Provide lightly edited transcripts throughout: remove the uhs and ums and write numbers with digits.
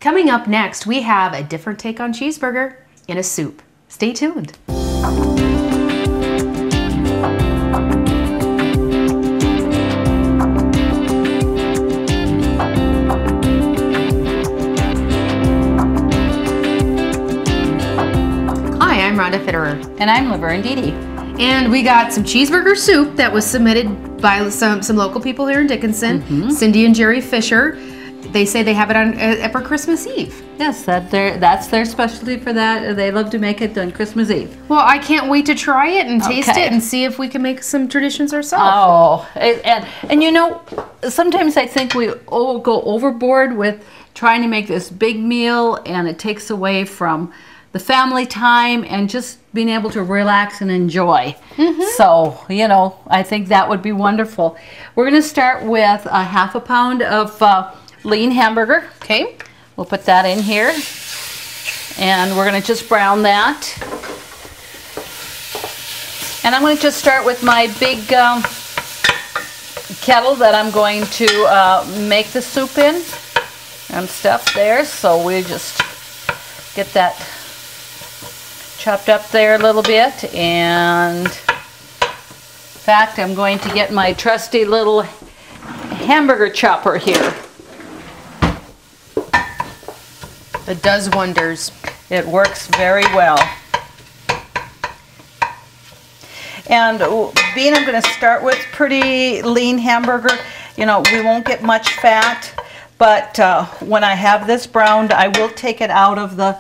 Coming up next, we have a different take on cheeseburger in a soup. Stay tuned. Hi, I'm Rhonda Fitterer. And I'm Laverne. And we got some cheeseburger soup that was submitted by some local people here in Dickinson, Cindy and Jerry Fisher. They say they have it on for Christmas Eve. Yes, that's their specialty for that. They love to make it on Christmas Eve. Well, I can't wait to try it and taste it and see if we can make some traditions ourselves. Oh, and you know, sometimes I think we go overboard with trying to make this big meal, and it takes away from the family time and just being able to relax and enjoy. So, you know, I think that would be wonderful. We're going to start with a half a pound of lean hamburger. Okay. We'll put that in here, and we're going to just brown that. And I'm going to just start with my big kettle that I'm going to make the soup in and stuff there. So we just get that chopped up there a little bit. And in fact, I'm going to get my trusty little hamburger chopper here. It does wonders. It works very well. And being I'm going to start with pretty lean hamburger, you know, we won't get much fat, but when I have this browned, I will take it out of the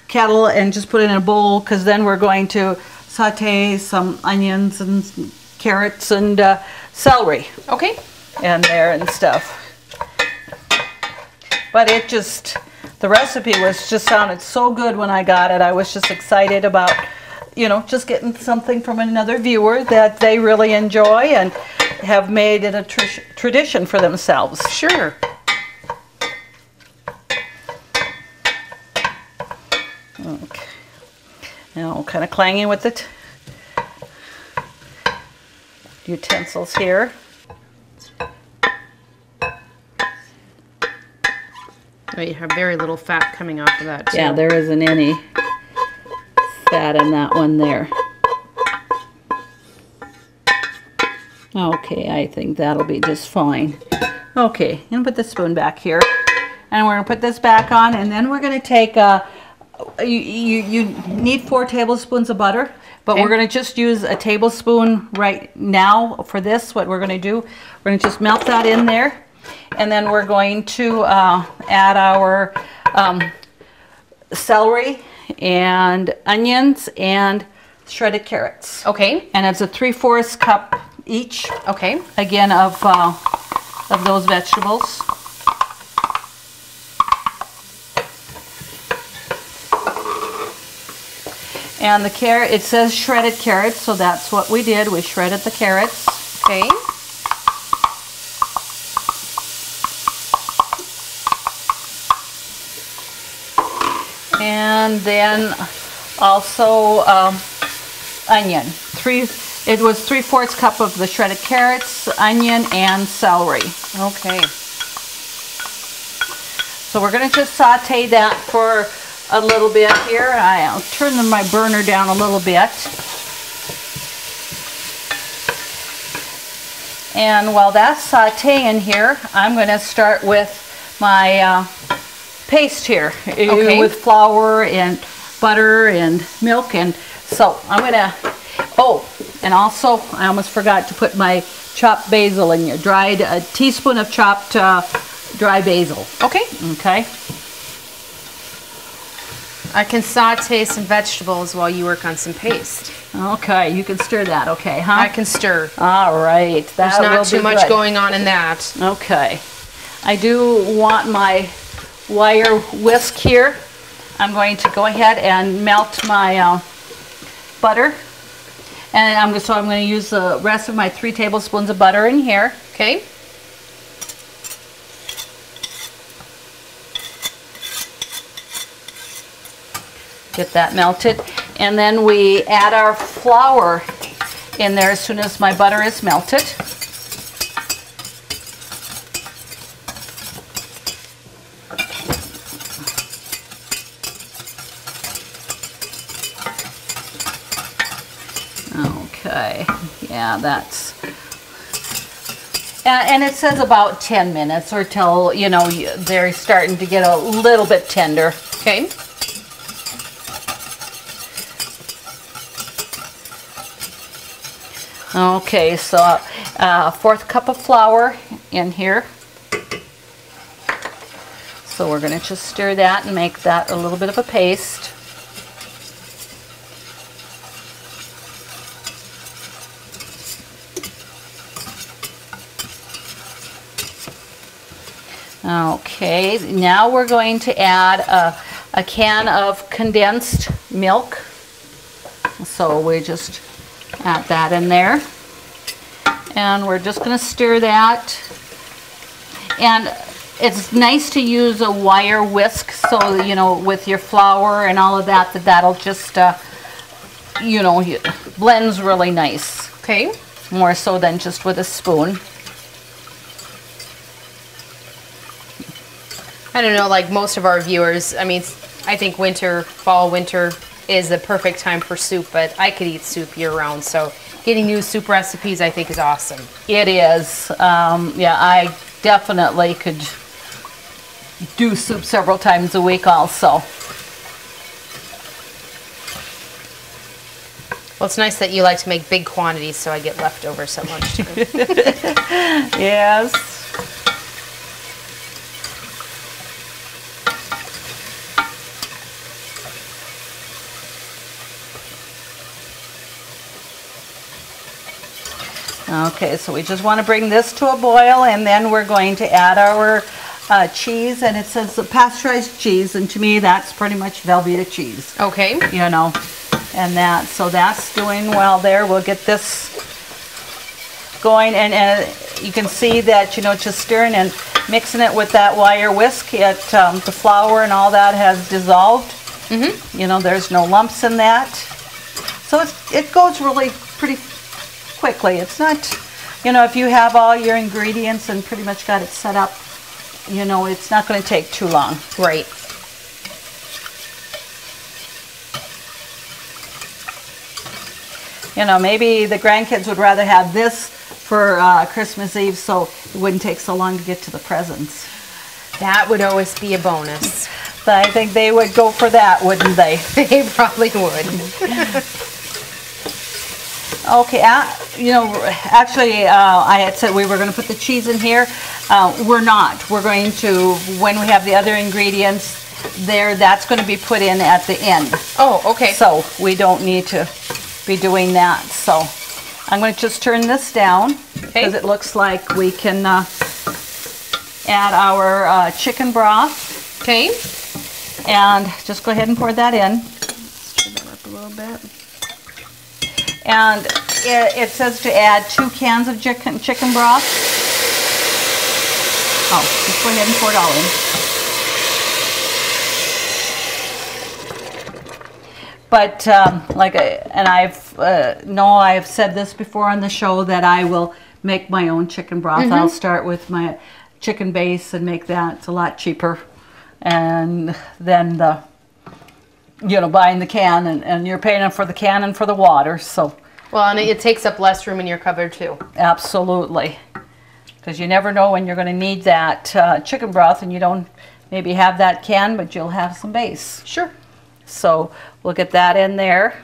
kettle and just put it in a bowl, because then we're going to saute some onions and carrots and celery. Okay. And there and stuff. But it just, the recipe just sounded so good when I got it. I was just excited about, you know, just getting something from another viewer that they really enjoy and have made it a tradition for themselves. Sure. Okay. Now, kind of clanging with the utensils here. You have very little fat coming off of that too. Yeah, there isn't any fat in that one there. Okay, I think that'll be just fine. Okay, I'm gonna put the spoon back here, and we're gonna put this back on, and then we're gonna take you need 4 tablespoons of butter, but we're gonna just use a tablespoon right now for this. What we're gonna do, we're gonna just melt that in there. And then we're going to add our celery and onions and shredded carrots. Okay. And it's a 3/4 cup each. Okay. Again, of those vegetables. And the carrot, it says shredded carrots, so that's what we did. We shredded the carrots. Okay. And then also onion. It was 3/4 cup of the shredded carrots, onion, and celery. Okay. So we're going to just saute that for a little bit here. I'll turn my burner down a little bit. And while that's sauteing here, I'm going to start with my paste here, with flour and butter and milk. And so I'm gonna, and also I almost forgot to put my chopped basil in here, a teaspoon of chopped dry basil. Okay. Okay. I can saute some vegetables while you work on some paste. Okay, you can stir that, okay, huh? I can stir. All right. There's not too much going on in that. Okay. I do want my wire whisk here. I'm going to go ahead and melt my butter, and I'm going to use the rest of my 3 tablespoons of butter in here. Okay. Get that melted, and then we add our flour in there as soon as my butter is melted. Okay, yeah, that's, and it says about 10 minutes or till, you know, they're starting to get a little bit tender. Okay. Okay, so 1/4 cup of flour in here. So we're going to just stir that and make that a little bit of a paste. Okay, now we're going to add a can of condensed milk. So we just add that in there. And we're just going to stir that. And it's nice to use a wire whisk, so, you know, with your flour and all of that, that'll just, you know, blends really nice. Okay. More so than just with a spoon. I don't know, like most of our viewers, I mean, I think fall, winter is the perfect time for soup, but I could eat soup year round, so getting new soup recipes I think is awesome. It is. Yeah, I definitely could do soup several times a week also. Well, it's nice that you like to make big quantities, so I get leftovers so much too. Yes. Okay, so we just want to bring this to a boil, and then we're going to add our cheese, and it says the pasteurized cheese, and to me that's pretty much Velveeta cheese. Okay. You know, and that, so that's doing well there. We'll get this going, and you can see that, you know, just stirring and mixing it with that wire whisk, the flour and all that has dissolved. Mm-hmm. You know, there's no lumps in that. So it goes really pretty quickly. It's not, you know, if you have all your ingredients and pretty much got it set up, you know, it's not going to take too long. Right. You know, maybe the grandkids would rather have this for Christmas Eve, so it wouldn't take so long to get to the presents. That would always be a bonus. But I think they would go for that, wouldn't they? They probably would. Okay, you know, actually, I had said we were going to put the cheese in here. We're not. We're going to, when we have the other ingredients there, that's going to be put in at the end. Oh, okay. So we don't need to be doing that. So I'm going to just turn this down, because it looks like we can add our chicken broth. Okay. And just go ahead and pour that in. Let's turn that up a little bit. And it says to add 2 cans of chicken broth. Oh, just go ahead and pour it all in. But I've said this before on the show that I will make my own chicken broth. Mm-hmm. I'll start with my chicken base and make that. It's a lot cheaper, and then buying the can, and you're paying for the can and for the water. So, well, and it takes up less room in your cupboard too. Absolutely, because you never know when you're going to need that chicken broth, and you don't maybe have that can, but you'll have some base. Sure. So we'll get that in there.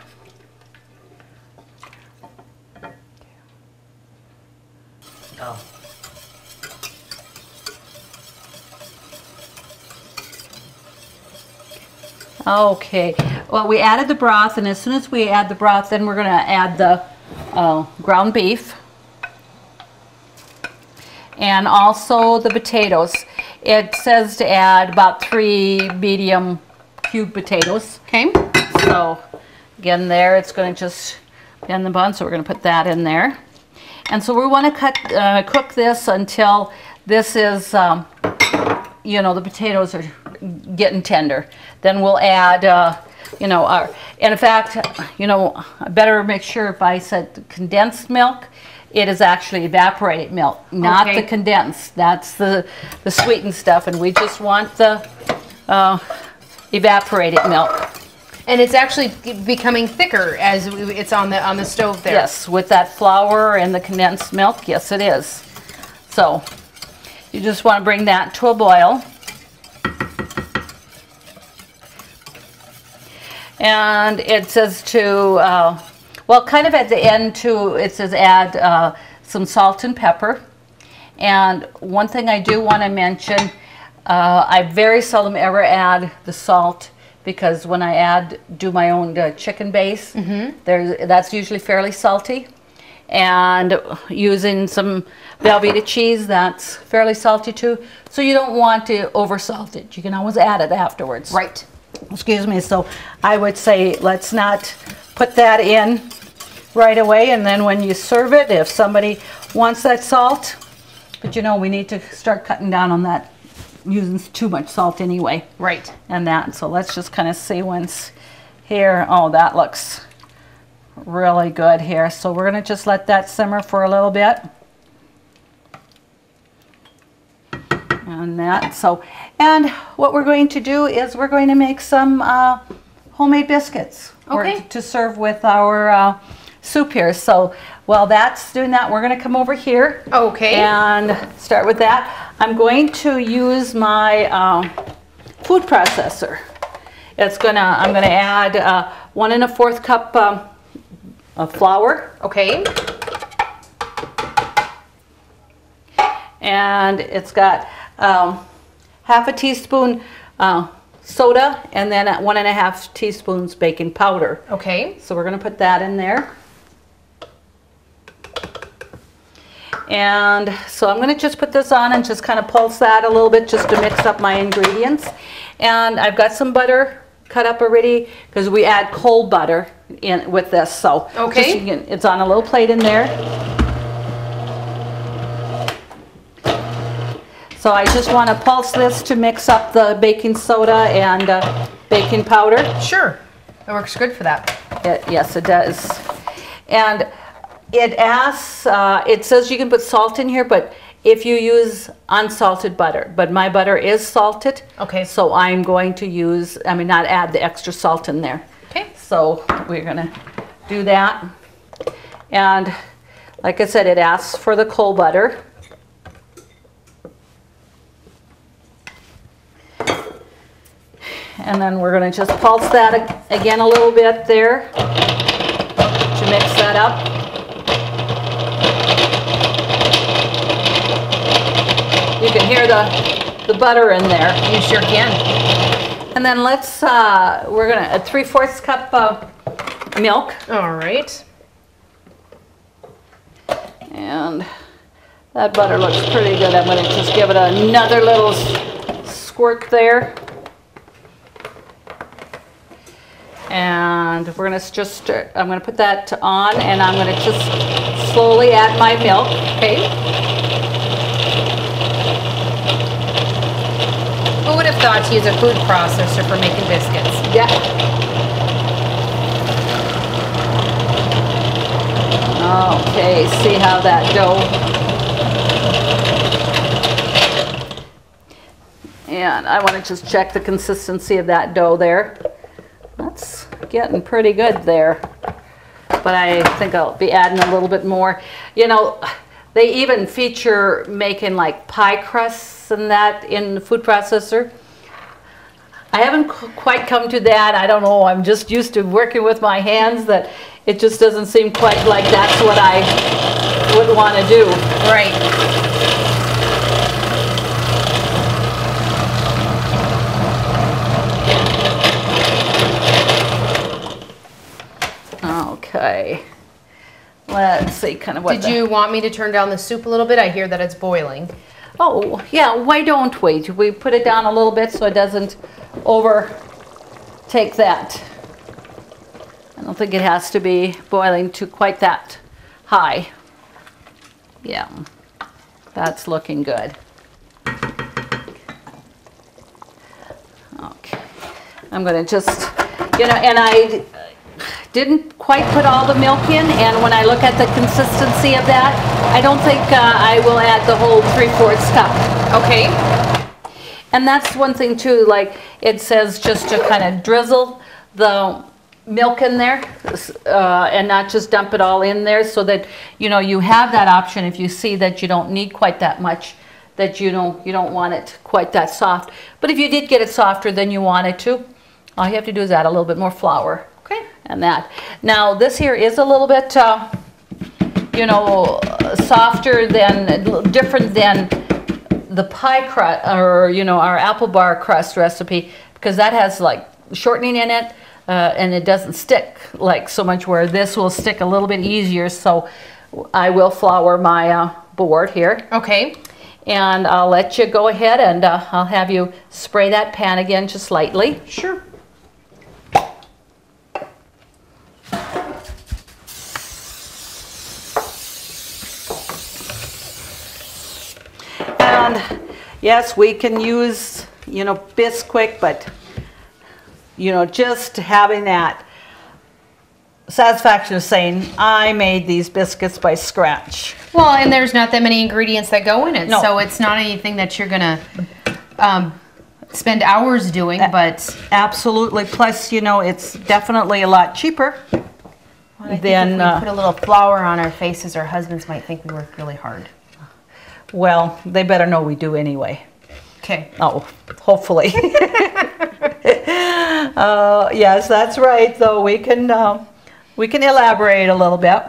Oh. Okay, well, we added the broth, and as soon as we add the broth, then we're going to add the ground beef and also the potatoes. It says to add about 3 medium cubed potatoes. Okay. So again, there it's going to just be on the bun, so we're going to put that in there. And so we want to cook this until this is, the potatoes are getting tender. Then we'll add, and in fact, I better make sure if I said condensed milk, it is actually evaporated milk, not the condensed. That's the sweetened stuff, and we just want the evaporated milk. And it's actually becoming thicker as it's on the stove there. Yes, with that flour and the condensed milk, yes it is. So you just want to bring that to a boil. And it says to, well, kind of at the end too, it says add some salt and pepper. And one thing I do want to mention, I very seldom ever add the salt, because when I do my own chicken base, that's usually fairly salty. And using some Velveeta cheese, that's fairly salty too. So you don't want to over salt it. You can always add it afterwards. Right. Excuse me. So I would say let's not put that in right away, and then when you serve it, if somebody wants that salt, but you know, we need to start cutting down on that, using too much salt anyway. Right. And that, so let's just kind of see once here. Oh, that looks really good here. So we're going to just let that simmer for a little bit. And that, so, and what we're going to do is we're going to make some homemade biscuits. Okay. To serve with our soup here. So while that's doing that, we're going to come over here. Okay. And start with that. I'm going to use my food processor. I'm gonna add 1 1/4 cup of flour. Okay. And it's got 1/2 teaspoon soda, and then 1 1/2 teaspoons baking powder. Okay. So we're gonna put that in there. And so I'm going to just put this on and just kind of pulse that a little bit just to mix up my ingredients. And I've got some butter cut up already, because we add cold butter in with this. So okay, it's on a little plate in there. So I just want to pulse this to mix up the baking soda and baking powder. Sure, it works good for that. Yes, it does. And it asks, it says you can put salt in here, but if you use unsalted butter, but my butter is salted. Okay. So I'm going to use, not add the extra salt in there. Okay. So we're gonna do that. And like I said, it asks for the cold butter. And then we're gonna just pulse that again a little bit there to mix that up. You can hear the butter in there. You sure can. And then let's, we're gonna, a 3/4 cup of milk. All right. And that butter looks pretty good. I'm gonna just give it another little squirt there. And we're gonna just start, I'm gonna put that on, and I'm gonna just slowly add my milk. Okay. Who would have thought to use a food processor for making biscuits? Yeah. Okay, see how that dough. And I want to just check the consistency of that dough there. That's getting pretty good there. But I think I'll be adding a little bit more. You know, they even feature making like pie crusts and that in the food processor. I haven't quite come to that. I don't know. I'm just used to working with my hands, that it just doesn't seem quite like that's what I would want to do. Right. Okay. Let's see kind of what. Did you want me to turn down the soup a little bit? I hear that it's boiling. Oh, yeah, why don't we? We put it down a little bit so it doesn't overtake that. I don't think it has to be boiling to quite that high. Yeah, that's looking good. Okay, I'm gonna just, you know, and I didn't quite put all the milk in, and when I look at the consistency of that, I don't think I will add the whole 3/4 cup. Okay. And that's one thing too, like it says just to kind of drizzle the milk in there and not just dump it all in there, so that you have that option if you see that you don't need quite that much, that you don't want it quite that soft. But if you did get it softer than you wanted to, all you have to do is add a little bit more flour. Okay. And that. Now this here is a little bit softer than, different than the pie crust, or our apple bar crust recipe, because that has like shortening in it, and it doesn't stick like so much, where this will stick a little bit easier. So I will flour my board here. Okay. And I'll let you go ahead, and I'll have you spray that pan again just lightly. Sure. And yes, we can use, Bisquick, but, just having that satisfaction of saying, I made these biscuits by scratch. Well, and there's not that many ingredients that go in it, no. So it's not anything that you're going to spend hours doing, but... Absolutely. Plus, it's definitely a lot cheaper. Well, I think if we put a little flour on our faces, our husbands might think we work really hard. Well, they better know we do anyway. Okay. Oh, hopefully. Yes, that's right. Though we can elaborate a little bit.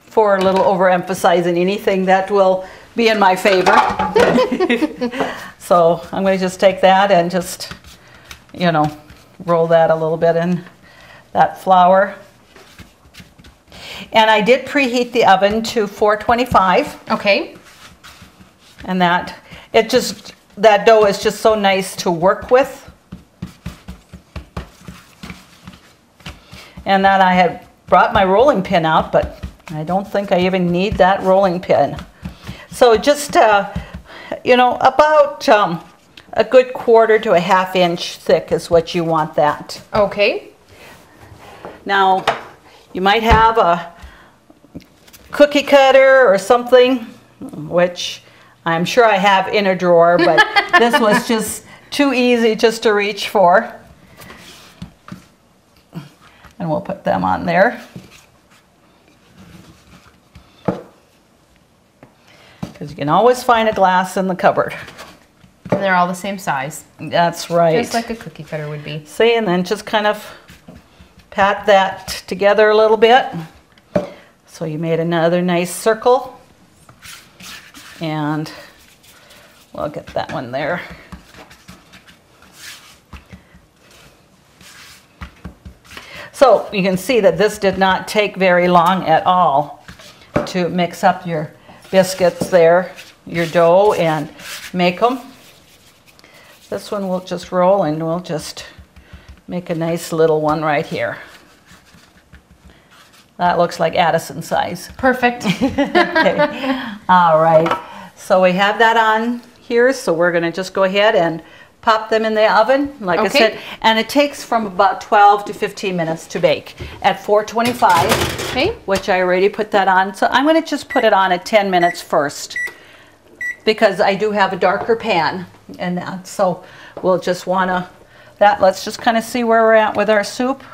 For a little overemphasizing anything that will be in my favor. So I'm going to just take that and just, roll that a little bit in that flour. And I did preheat the oven to 425. Okay. And that dough is just so nice to work with. And that I had brought my rolling pin out, but I don't think I even need that rolling pin. So just, about a good 1/4 to a 1/2 inch thick is what you want that. Okay. Now, you might have a cookie cutter or something, which I'm sure I have in a drawer, but this was just too easy just to reach for. And we'll put them on there. Because you can always find a glass in the cupboard. And they're all the same size. That's right. Just like a cookie cutter would be. See, and then just kind of pat that together a little bit. So you made another nice circle. And we'll get that one there. So you can see that this did not take very long at all to mix up your biscuits there, your dough, and make them. This one we'll just roll, and we'll just make a nice little one right here. That looks like Addison size. Perfect. Okay. All right. So we have that on here, so we're going to just go ahead and pop them in the oven, like I said, and it takes from about 12 to 15 minutes to bake at 425, okay, which I already put that on. So I'm going to just put it on at 10 minutes first, because I do have a darker pan, and that, so we'll just want to, let's just kind of see where we're at with our soup.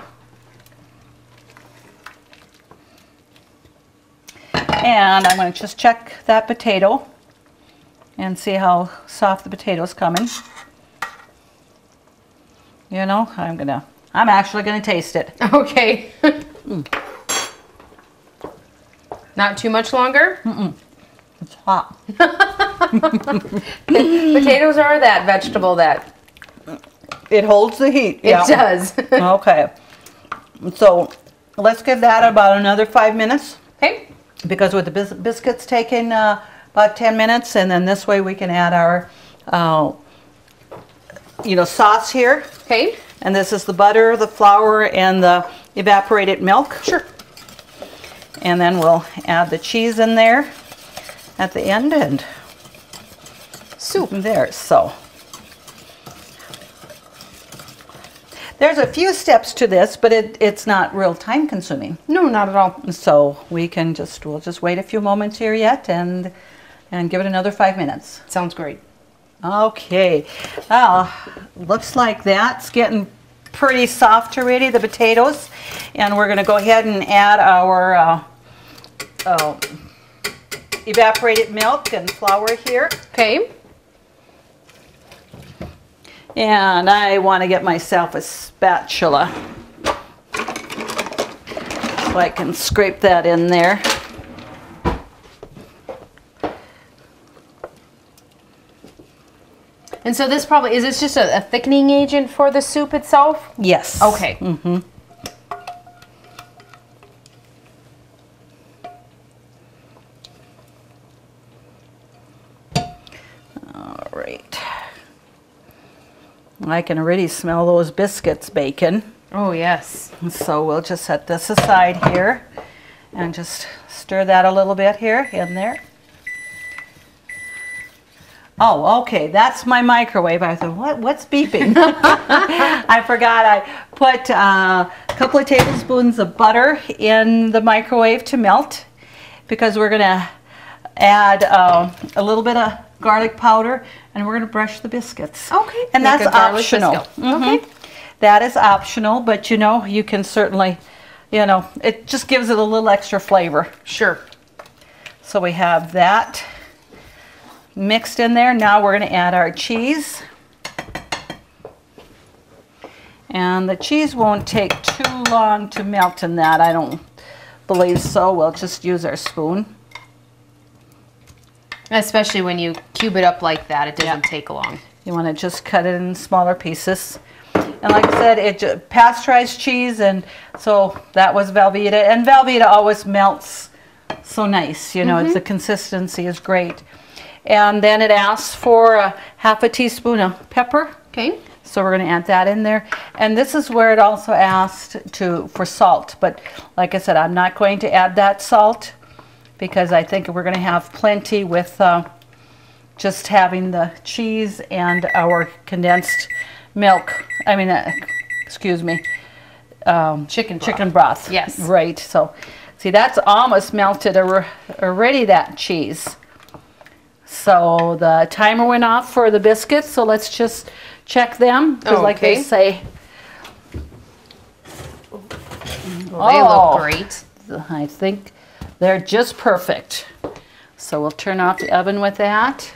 And I'm going to just check that potato and see how soft the potato's coming. I'm actually going to taste it. Okay. Not too much longer? It's hot. Potatoes are that vegetable that... It holds the heat. It does. Okay. So let's give that about another 5 minutes. Okay. Because with the biscuits taking about 10 minutes, and then this way we can add our, sauce here. Okay. And this is the butter, the flour, and the evaporated milk. Sure. And then we'll add the cheese in there at the end, and soup there. So there's a few steps to this, but it's not real time consuming. No, not at all. So we'll just wait a few moments here yet, and give it another 5 minutes. Sounds great. Okay, looks like that's getting pretty soft already, the potatoes. And we're gonna go ahead and add our evaporated milk and flour here. Okay. And I want to get myself a spatula so I can scrape that in there. And so this probably, is this just a thickening agent for the soup itself? Yes. Okay. Mm-hmm. All right. I can already smell those biscuits baking. Oh, yes. So we'll just set this aside here and just stir that a little bit here in there. Oh, okay, that's my microwave. I thought, what's beeping? I forgot I put a couple of tablespoons of butter in the microwave to melt because we're gonna add a little bit of garlic powder and we're gonna brush the biscuits. Okay. And Make that's a garlic optional. biscuit. Okay. That is optional, but you know, you can certainly, you know, it just gives it a little extra flavor. Sure. So we have that mixed in there. Now we're going to add our cheese. And the cheese won't take too long to melt in that. I don't believe so. We'll just use our spoon. Especially when you cube it up like that, it doesn't take long. You want to just cut it in smaller pieces. And like I said, it pasteurized cheese, and so that was Velveeta. And Velveeta always melts so nice, you know, it's, the consistency is great. And then it asks for a half a teaspoon of pepper. Okay. So we're going to add that in there. And this is where it also asked for salt. But like I said, I'm not going to add that salt because I think we're going to have plenty with just having the cheese and our condensed milk. I mean, excuse me, chicken broth. Yes. Right. So see, that's almost melted already, that cheese. So the timer went off for the biscuits, so let's just check them. Because like they say, well, they look great. I think they're just perfect. So we'll turn off the oven with that.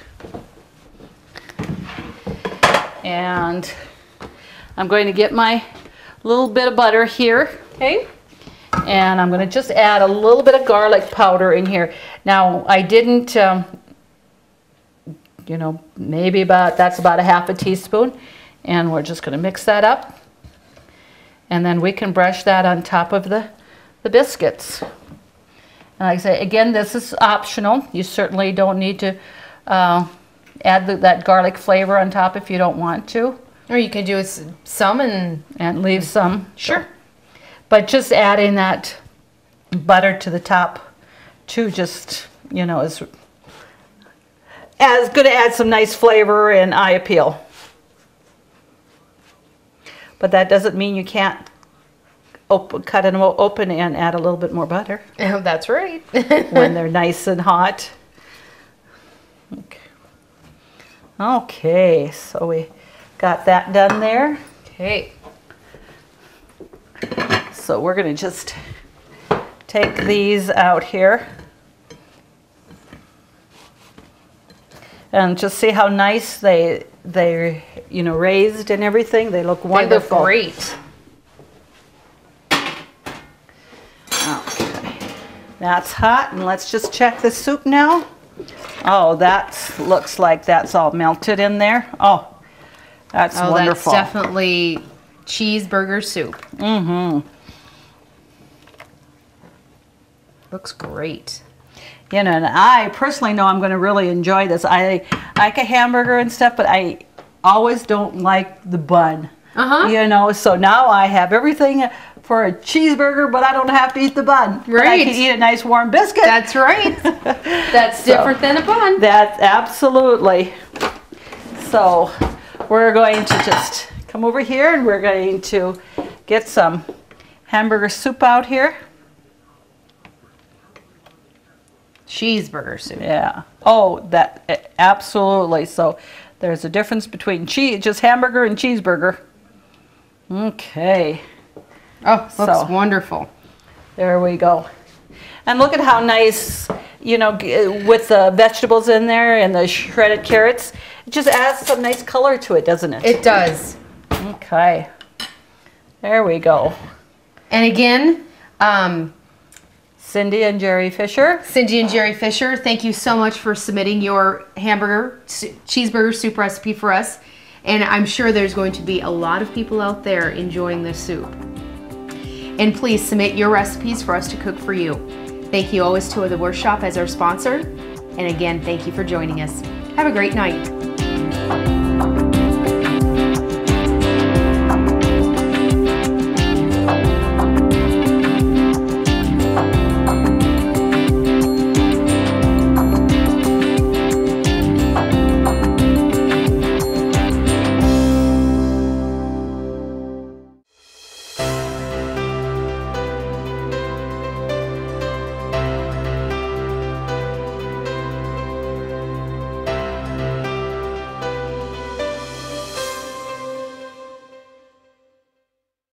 And I'm going to get my little bit of butter here. Okay. And I'm going to just add a little bit of garlic powder in here. Now, I didn't... you know, maybe that's about a half a teaspoon, and we're just going to mix that up, and then we can brush that on top of the biscuits. And like I say, again, this is optional. You certainly don't need to add that garlic flavor on top if you don't want to. Or you can do some and leave some. Sure. But just adding that butter to the top too, just, you know, is going to add some nice flavor and eye appeal. But that doesn't mean you can't cut them open and add a little bit more butter. Oh, that's right. When they're nice and hot. Okay, so we got that done there. Okay. So we're going to just take these out here. And just see how nice they're, you know, raised and everything. They look wonderful. They look great. Okay, that's hot, and let's just check the soup now. Oh, that looks like that's all melted in there. Oh, that's wonderful. That's definitely cheeseburger soup. Mm-hmm. Looks great. You know, and I personally know I'm going to really enjoy this. I like a hamburger and stuff, but I always don't like the bun. You know, so now I have everything for a cheeseburger, but I don't have to eat the bun. Right. I can eat a nice warm biscuit. That's right. That's different than a bun. That's absolutely. So we're going to just come over here and we're going to get some hamburger soup out here. Cheeseburger soup. Yeah. Oh, that absolutely. So There's a difference between just hamburger and cheeseburger. Okay. Oh, looks wonderful. There we go. And look at how nice, you know, with the vegetables in there and the shredded carrots, it just adds some nice color to it, doesn't it? It does. Okay. There we go. And again, Cindy and Jerry Fisher. Cindy and Jerry Fisher, thank you so much for submitting your cheeseburger soup recipe for us. And I'm sure there's going to be a lot of people out there enjoying this soup. And please submit your recipes for us to cook for you. Thank you always to The Workshop as our sponsor. And again, thank you for joining us. Have a great night.